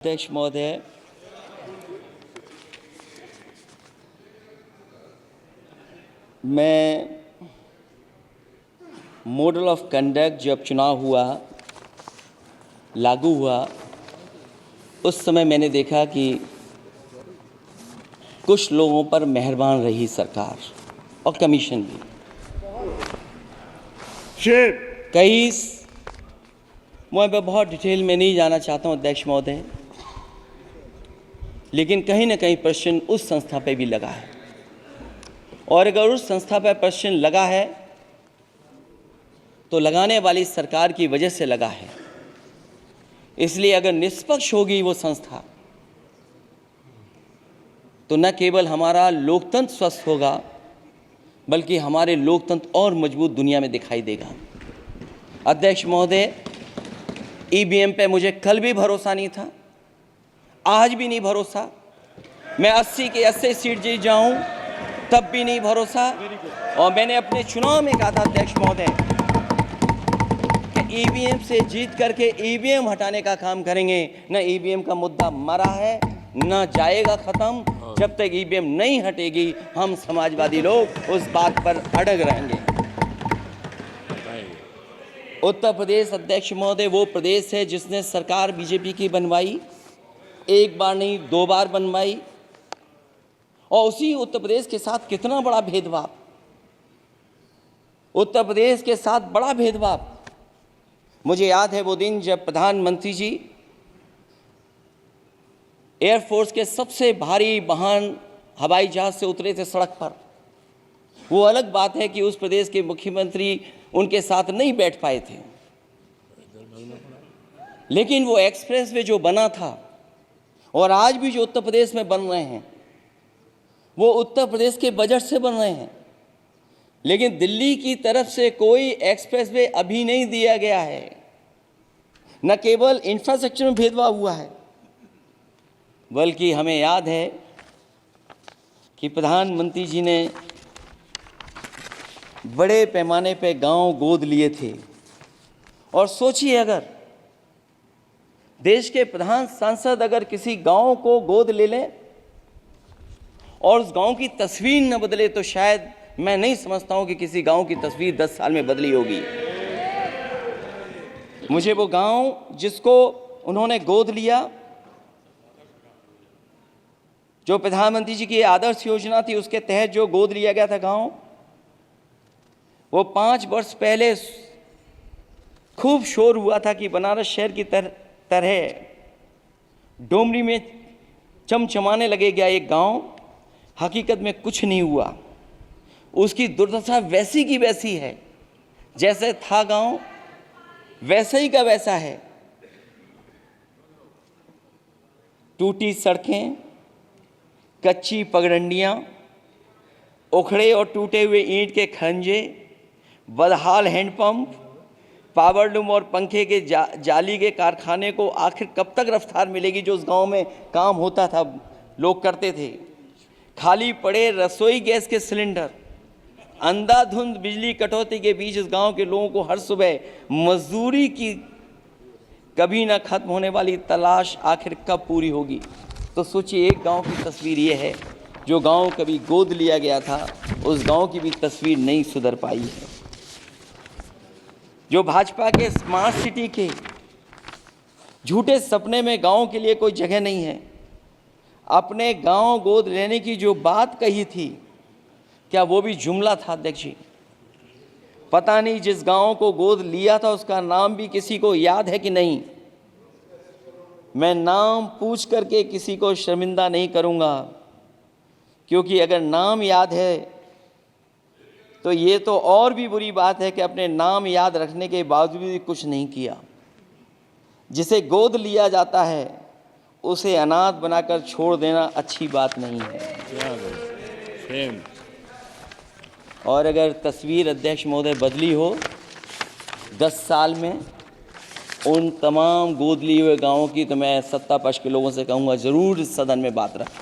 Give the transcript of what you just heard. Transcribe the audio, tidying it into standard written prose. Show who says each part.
Speaker 1: अध्यक्ष महोदय, मैं मॉडल ऑफ कंडक्ट जब चुनाव हुआ लागू हुआ उस समय मैंने देखा कि कुछ लोगों पर मेहरबान रही सरकार और कमीशन भी। मैं बहुत डिटेल में नहीं जाना चाहता हूं अध्यक्ष महोदय, लेकिन कहीं ना कहीं प्रश्न उस संस्था पे भी लगा है, और अगर उस संस्था पर प्रश्न लगा है तो लगाने वाली सरकार की वजह से लगा है। इसलिए अगर निष्पक्ष होगी वो संस्था तो न केवल हमारा लोकतंत्र स्वस्थ होगा बल्कि हमारे लोकतंत्र और मजबूत दुनिया में दिखाई देगा। अध्यक्ष महोदय, ईवीएम पे मुझे कल भी भरोसा नहीं था, आज भी नहीं भरोसा। मैं 80 के 80 सीट जीत जाऊं तब भी नहीं भरोसा। और मैंने अपने चुनाव में कहा था अध्यक्ष महोदय कि ईवीएम से जीत करके ईवीएम हटाने का काम करेंगे। न ईवीएम का मुद्दा मरा है न जाएगा खत्म। जब तक ईवीएम नहीं हटेगी हम समाजवादी लोग उस बात पर अड़ग रहेंगे। उत्तर प्रदेश अध्यक्ष महोदय वो प्रदेश है जिसने सरकार बीजेपी की बनवाई, एक बार नहीं 2 बार बनवाई, और उसी उत्तर प्रदेश के साथ कितना बड़ा भेदभाव, उत्तर प्रदेश के साथ बड़ा भेदभाव। मुझे याद है वो दिन जब प्रधानमंत्री जी एयरफोर्स के सबसे भारी वाहन हवाई जहाज से उतरे थे सड़क पर। वो अलग बात है कि उस प्रदेश के मुख्यमंत्री उनके साथ नहीं बैठ पाए थे, लेकिन वो एक्सप्रेस वे जो बना था और आज भी जो उत्तर प्रदेश में बन रहे हैं वो उत्तर प्रदेश के बजट से बन रहे हैं। लेकिन दिल्ली की तरफ से कोई एक्सप्रेस वे अभी नहीं दिया गया है। न केवल इंफ्रास्ट्रक्चर में भेदभाव हुआ है बल्कि हमें याद है कि प्रधानमंत्री जी ने बड़े पैमाने पे गांव गोद लिए थे। और सोचिए, अगर देश के प्रधान सांसद अगर किसी गांव को गोद ले लें और उस गांव की तस्वीर न बदले तो शायद मैं नहीं समझता हूं कि किसी गांव की तस्वीर 10 साल में बदली होगी। मुझे वो गांव जिसको उन्होंने गोद लिया, जो प्रधानमंत्री जी की आदर्श योजना थी उसके तहत जो गोद लिया गया था गांव, वो 5 वर्ष पहले खूब शोर हुआ था कि बनारस शहर की तरह डोमरी में चमचमाने लगेगा एक गांव। हकीकत में कुछ नहीं हुआ। उसकी दुर्दशा वैसी की वैसी है, जैसे था गांव वैसे ही का वैसा है। टूटी सड़कें, कच्ची पगडंडियां, उखड़े और टूटे हुए ईंट के खंजे, बदहाल हैंडपंप, पावरलूम और पंखे के जाली के कारखाने को आखिर कब तक रफ्तार मिलेगी जो उस गांव में काम होता था, लोग करते थे। खाली पड़े रसोई गैस के सिलेंडर, अंधाधुंध बिजली कटौती के बीच इस गांव के लोगों को हर सुबह मजदूरी की कभी ना खत्म होने वाली तलाश आखिर कब पूरी होगी। तो सोचिए, एक गांव की तस्वीर ये है। जो गांव कभी गोद लिया गया था उस गांव की भी तस्वीर नहीं सुधर पाई है। जो भाजपा के स्मार्ट सिटी के झूठे सपने में गांव के लिए कोई जगह नहीं है। अपने गांव गोद लेने की जो बात कही थी, क्या वो भी जुमला था अध्यक्ष जी? पता नहीं जिस गांव को गोद लिया था उसका नाम भी किसी को याद है कि नहीं। मैं नाम पूछ करके किसी को शर्मिंदा नहीं करूंगा, क्योंकि अगर नाम याद है तो ये तो और भी बुरी बात है कि अपने नाम याद रखने के बावजूद भी कुछ नहीं किया। जिसे गोद लिया जाता है उसे अनाथ बनाकर छोड़ देना अच्छी बात नहीं है। और अगर तस्वीर अध्यक्ष महोदय बदली हो 10 साल में उन तमाम गोद लिए हुए गांवों की, तो मैं सत्ता पक्ष के लोगों से कहूँगा ज़रूर इस सदन में बात रखें।